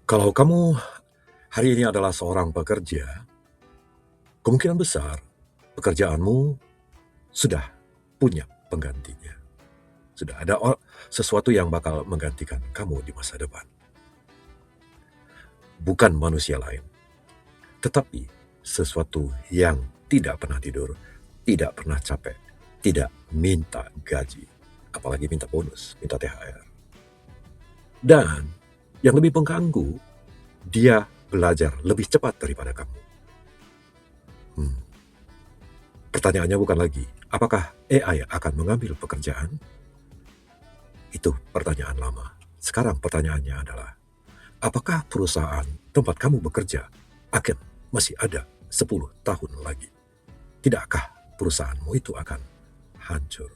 Kalau kamu hari ini adalah seorang pekerja, kemungkinan besar pekerjaanmu sudah punya penggantinya. Sudah ada sesuatu yang bakal menggantikan kamu di masa depan. Bukan manusia lain, tetapi sesuatu yang tidak pernah tidur, tidak pernah capek, tidak minta gaji, apalagi minta bonus, minta THR. Dan yang lebih mengganggu, dia belajar lebih cepat daripada kamu. Hmm. Pertanyaannya bukan lagi, apakah AI akan mengambil pekerjaan? Itu pertanyaan lama. Sekarang pertanyaannya adalah, apakah perusahaan tempat kamu bekerja akan masih ada 10 tahun lagi? Tidakkah perusahaanmu itu akan hancur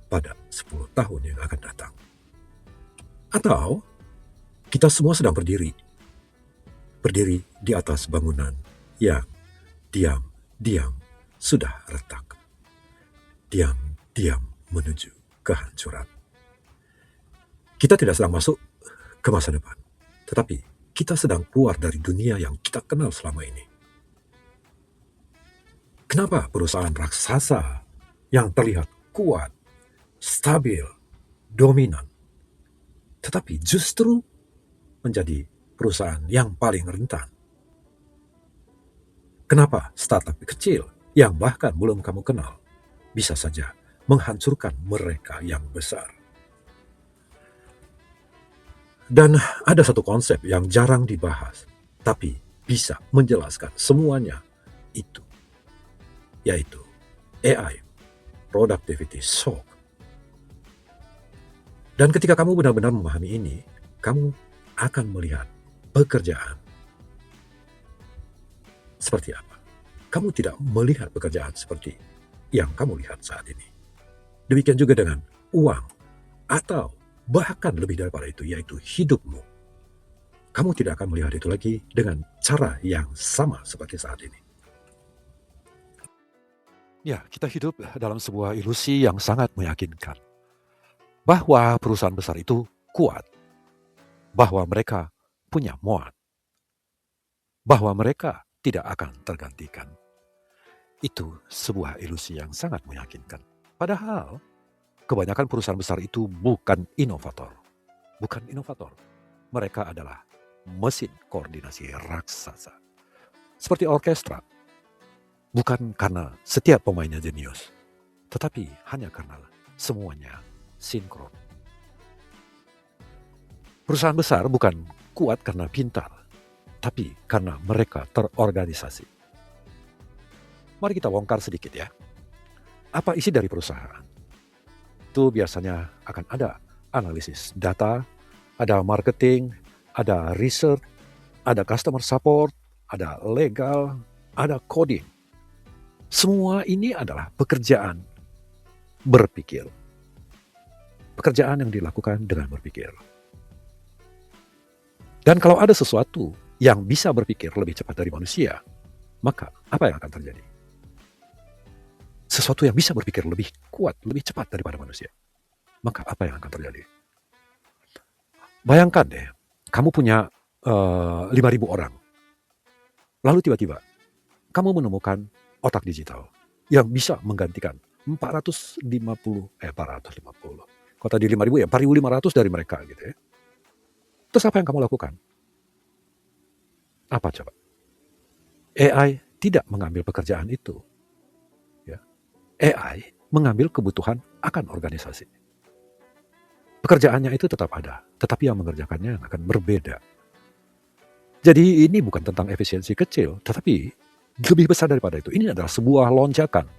pada 10 tahun yang akan datang? Atau kita semua sedang berdiri di atas bangunan yang diam-diam sudah retak. Diam-diam menuju kehancuran. Kita tidak sedang masuk ke masa depan, tetapi kita sedang keluar dari dunia yang kita kenal selama ini. Kenapa perusahaan raksasa yang terlihat kuat, stabil, dominan, tetapi justru menjadi perusahaan yang paling rentan? Kenapa startup kecil yang bahkan belum kamu kenal bisa saja menghancurkan mereka yang besar? Dan ada satu konsep yang jarang dibahas, tapi bisa menjelaskan semuanya itu, yaitu AI, Productivity Shock. Dan ketika kamu benar-benar memahami ini, kamu akan melihat pekerjaan seperti apa. Kamu tidak melihat pekerjaan seperti yang kamu lihat saat ini. Demikian juga dengan uang, atau bahkan lebih daripada itu, yaitu hidupmu. Kamu tidak akan melihat itu lagi dengan cara yang sama seperti saat ini. Ya, kita hidup dalam sebuah ilusi yang sangat meyakinkan. Bahwa perusahaan besar itu kuat. Bahwa mereka punya muat. Bahwa mereka tidak akan tergantikan. Itu sebuah ilusi yang sangat meyakinkan. Padahal, kebanyakan perusahaan besar itu bukan inovator. Bukan inovator. Mereka adalah mesin koordinasi raksasa. Seperti orkestra. Bukan karena setiap pemainnya jenius, tetapi hanya karena semuanya sinkron. Perusahaan besar bukan kuat karena pintar, tapi karena mereka terorganisasi. Mari kita bongkar sedikit ya. Apa isi dari perusahaan? Itu biasanya akan ada analisis data, ada marketing, ada research, ada customer support, ada legal, ada coding. Semua ini adalah pekerjaan berpikir. Pekerjaan yang dilakukan dengan berpikir. Dan kalau ada sesuatu yang bisa berpikir lebih cepat dari manusia, maka apa yang akan terjadi? Sesuatu yang bisa berpikir lebih kuat, lebih cepat daripada manusia, maka apa yang akan terjadi? Bayangkan deh, kamu punya 5.000 orang. Lalu tiba-tiba, kamu menemukan otak digital yang bisa menggantikan 450. Kalau tadi 5.000 ya 4.500 dari mereka gitu ya. Terus apa yang kamu lakukan? Apa coba? AI tidak mengambil pekerjaan itu. Ya. AI mengambil kebutuhan akan organisasi. Pekerjaannya itu tetap ada, tetapi yang mengerjakannya akan berbeda. Jadi ini bukan tentang efisiensi kecil, tetapi lebih besar daripada itu. Ini adalah sebuah lonjakan.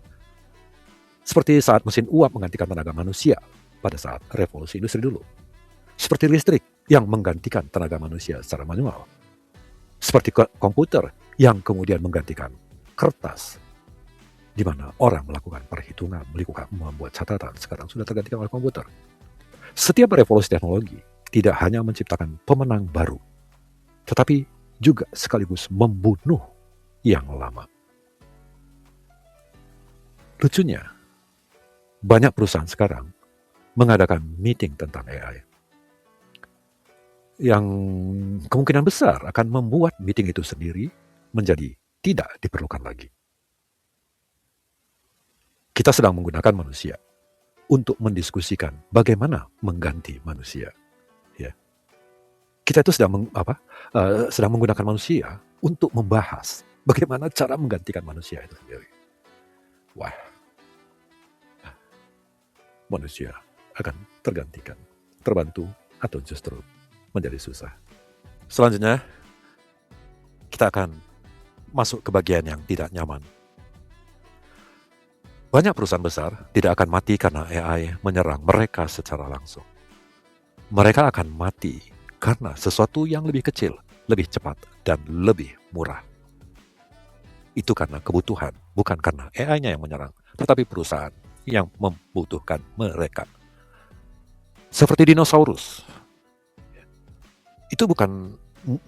Seperti saat mesin uap menggantikan tenaga manusia pada saat revolusi industri dulu. Seperti listrik yang menggantikan tenaga manusia secara manual. Seperti komputer yang kemudian menggantikan kertas. Di mana orang melakukan perhitungan, membuat catatan, sekarang sudah tergantikan oleh komputer. Setiap revolusi teknologi tidak hanya menciptakan pemenang baru, tetapi juga sekaligus membunuh yang lama. Lucunya, banyak perusahaan sekarang mengadakan meeting tentang AI. yang kemungkinan besar akan membuat meeting itu sendiri menjadi tidak diperlukan lagi. Kita sedang menggunakan manusia untuk mendiskusikan bagaimana mengganti manusia. Ya. Kita itu sedang menggunakan manusia untuk membahas bagaimana cara menggantikan manusia itu sendiri. Wah, manusia akan tergantikan, terbantu, atau justru menjadi susah. Selanjutnya, kita akan masuk ke bagian yang tidak nyaman. Banyak perusahaan besar tidak akan mati karena AI menyerang mereka secara langsung. Mereka akan mati karena sesuatu yang lebih kecil, lebih cepat, dan lebih murah. Itu karena kebutuhan, bukan karena AI-nya yang menyerang, tetapi perusahaan yang membutuhkan mereka. Seperti dinosaurus. Itu bukan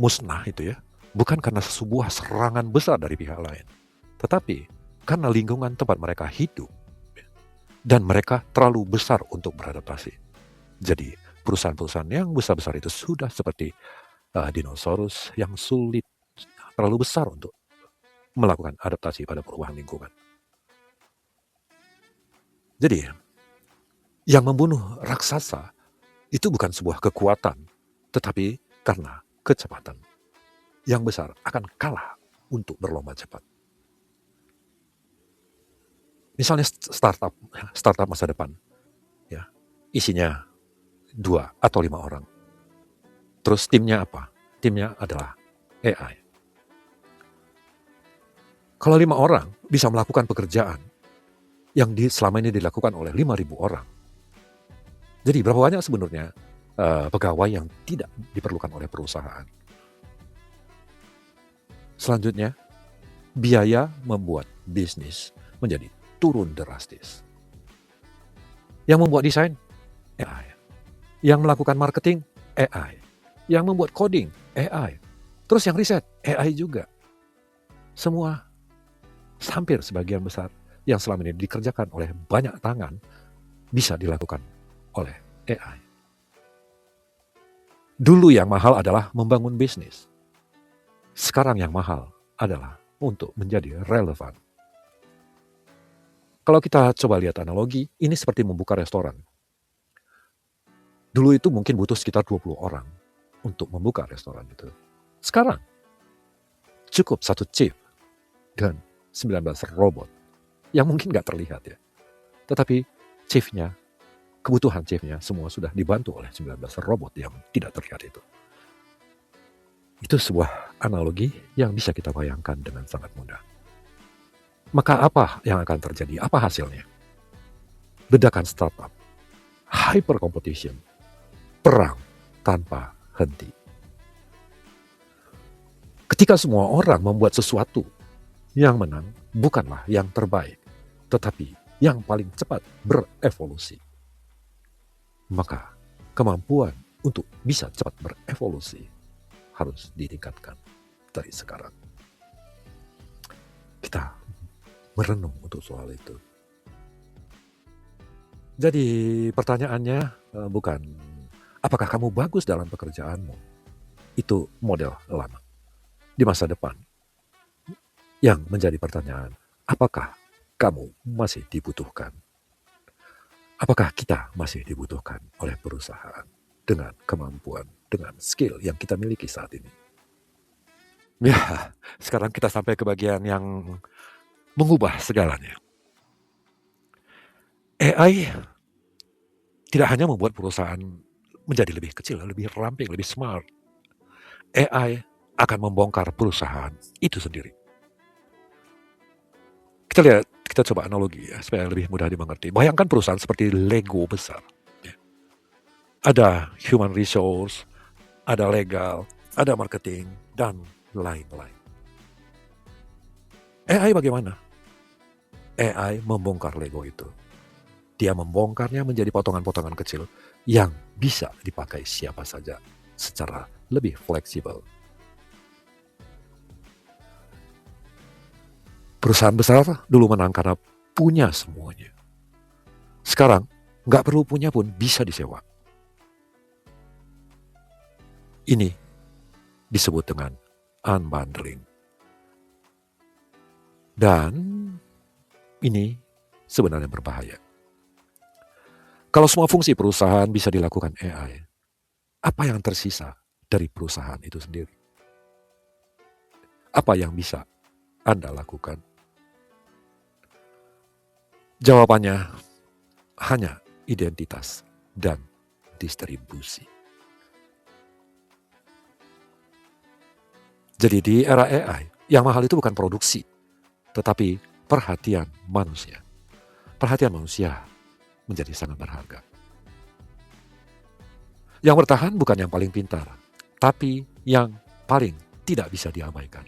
musnah itu ya. Bukan karena sebuah serangan besar dari pihak lain. Tetapi karena lingkungan tempat mereka hidup. Dan mereka terlalu besar untuk beradaptasi. Jadi perusahaan-perusahaan yang besar-besar itu sudah seperti dinosaurus yang sulit, terlalu besar untuk melakukan adaptasi pada perubahan lingkungan. Jadi, yang membunuh raksasa itu bukan sebuah kekuatan, tetapi karena kecepatan. Yang besar akan kalah untuk berlomba cepat. Misalnya startup masa depan, ya, isinya 2 atau 5 orang. Terus timnya apa? Timnya adalah AI. Kalau 5 orang bisa melakukan pekerjaan yang selama ini dilakukan oleh 5.000 orang. Jadi berapa banyak sebenarnya pegawai yang tidak diperlukan oleh perusahaan? Selanjutnya, biaya membuat bisnis menjadi turun drastis. Yang membuat desain, AI. Yang melakukan marketing, AI. Yang membuat coding, AI. Terus yang riset, AI juga. Semua, hampir sebagian besar yang selama ini dikerjakan oleh banyak tangan, bisa dilakukan oleh AI. Dulu yang mahal adalah membangun bisnis. Sekarang yang mahal adalah untuk menjadi relevan. Kalau kita coba lihat analogi, ini seperti membuka restoran. Dulu itu mungkin butuh sekitar 20 orang untuk membuka restoran itu. Sekarang, cukup 1 chef dan 19 robot yang mungkin gak terlihat ya. Tetapi chefnya, kebutuhan chefnya semua sudah dibantu oleh 19 robot yang tidak terlihat itu. Itu sebuah analogi yang bisa kita bayangkan dengan sangat mudah. Maka apa yang akan terjadi? Apa hasilnya? Ledakan startup, hyper competition, perang tanpa henti. Ketika semua orang membuat sesuatu, yang menang bukanlah yang terbaik, tetapi yang paling cepat berevolusi. Maka kemampuan untuk bisa cepat berevolusi harus ditingkatkan dari sekarang. Kita merenung untuk soal itu. Jadi pertanyaannya bukan apakah kamu bagus dalam pekerjaanmu. Itu model lama. Di masa depan, yang menjadi pertanyaan, apakah kamu masih dibutuhkan? Apakah kita masih dibutuhkan oleh perusahaan dengan kemampuan, dengan skill yang kita miliki saat ini? Ya, sekarang kita sampai ke bagian yang mengubah segalanya. AI tidak hanya membuat perusahaan menjadi lebih kecil, lebih ramping, lebih smart. AI akan membongkar perusahaan itu sendiri. Kita coba analogi ya, supaya lebih mudah dimengerti. Bayangkan perusahaan seperti Lego besar. Ya. Ada human resource, ada legal, ada marketing, dan lain-lain. AI bagaimana? AI membongkar Lego itu. Dia membongkarnya menjadi potongan-potongan kecil yang bisa dipakai siapa saja secara lebih fleksibel. Perusahaan besar dulu menang karena punya semuanya. Sekarang nggak perlu punya pun bisa disewa. Ini disebut dengan unbundling. Dan ini sebenarnya berbahaya. Kalau semua fungsi perusahaan bisa dilakukan AI, apa yang tersisa dari perusahaan itu sendiri? Apa yang bisa Anda lakukan? Jawabannya hanya identitas dan distribusi. Jadi di era AI, yang mahal itu bukan produksi, tetapi perhatian manusia. Perhatian manusia menjadi sangat berharga. Yang bertahan bukan yang paling pintar, tapi yang paling tidak bisa diabaikan.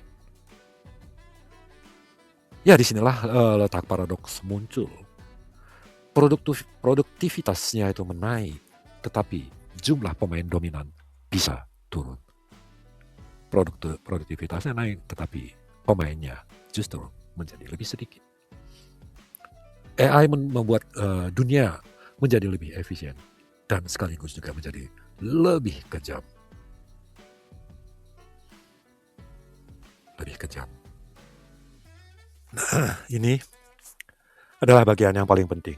Ya, disinilah letak paradoks muncul. Produktivitasnya itu menaik, tetapi jumlah pemain dominan bisa turun. Produktivitasnya naik, tetapi pemainnya justru menjadi lebih sedikit. AI membuat dunia menjadi lebih efisien dan sekaligus juga menjadi lebih kejam. Lebih kejam. Nah, ini adalah bagian yang paling penting.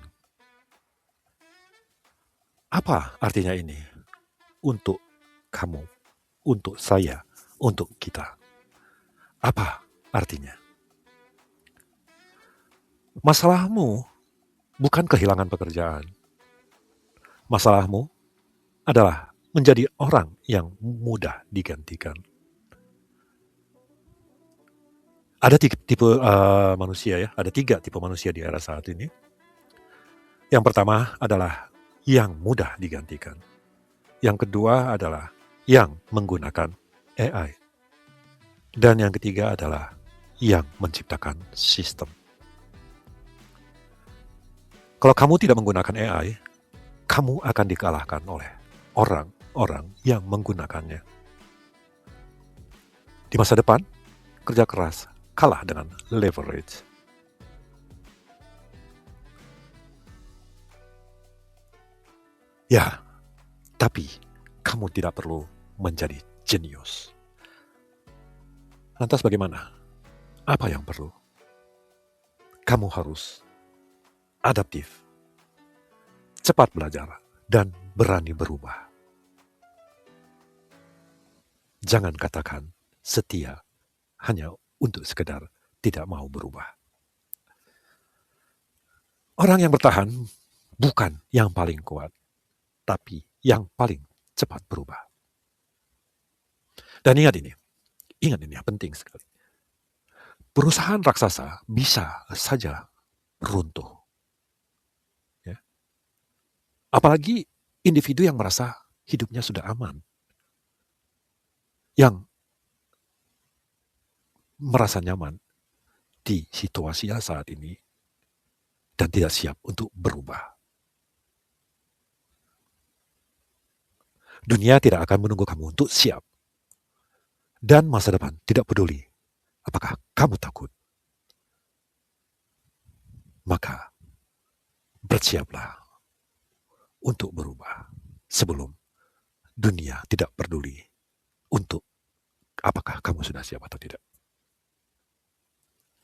Apa artinya ini untuk kamu, untuk saya, untuk kita? Apa artinya? Masalahmu bukan kehilangan pekerjaan. Masalahmu adalah menjadi orang yang mudah digantikan. Ada tipe manusia ya, ada 3 tipe manusia di era saat ini. Yang pertama adalah yang mudah digantikan. Yang kedua adalah yang menggunakan AI. Dan yang ketiga adalah yang menciptakan sistem. Kalau kamu tidak menggunakan AI, kamu akan dikalahkan oleh orang-orang yang menggunakannya. Di masa depan, kerja keras kalah dengan leverage. Ya, tapi kamu tidak perlu menjadi jenius. Lantas bagaimana? Apa yang perlu? Kamu harus adaptif, cepat belajar, dan berani berubah. Jangan katakan setia hanya untuk sekedar tidak mau berubah. Orang yang bertahan bukan yang paling kuat, tapi yang paling cepat berubah. Dan ingat ini penting sekali. Perusahaan raksasa bisa saja runtuh. Ya. Apalagi individu yang merasa hidupnya sudah aman. Yang merasa nyaman di situasinya saat ini dan tidak siap untuk berubah. Dunia tidak akan menunggu kamu untuk siap. Dan masa depan tidak peduli apakah kamu takut. Maka bersiaplah untuk berubah sebelum dunia tidak peduli untuk apakah kamu sudah siap atau tidak.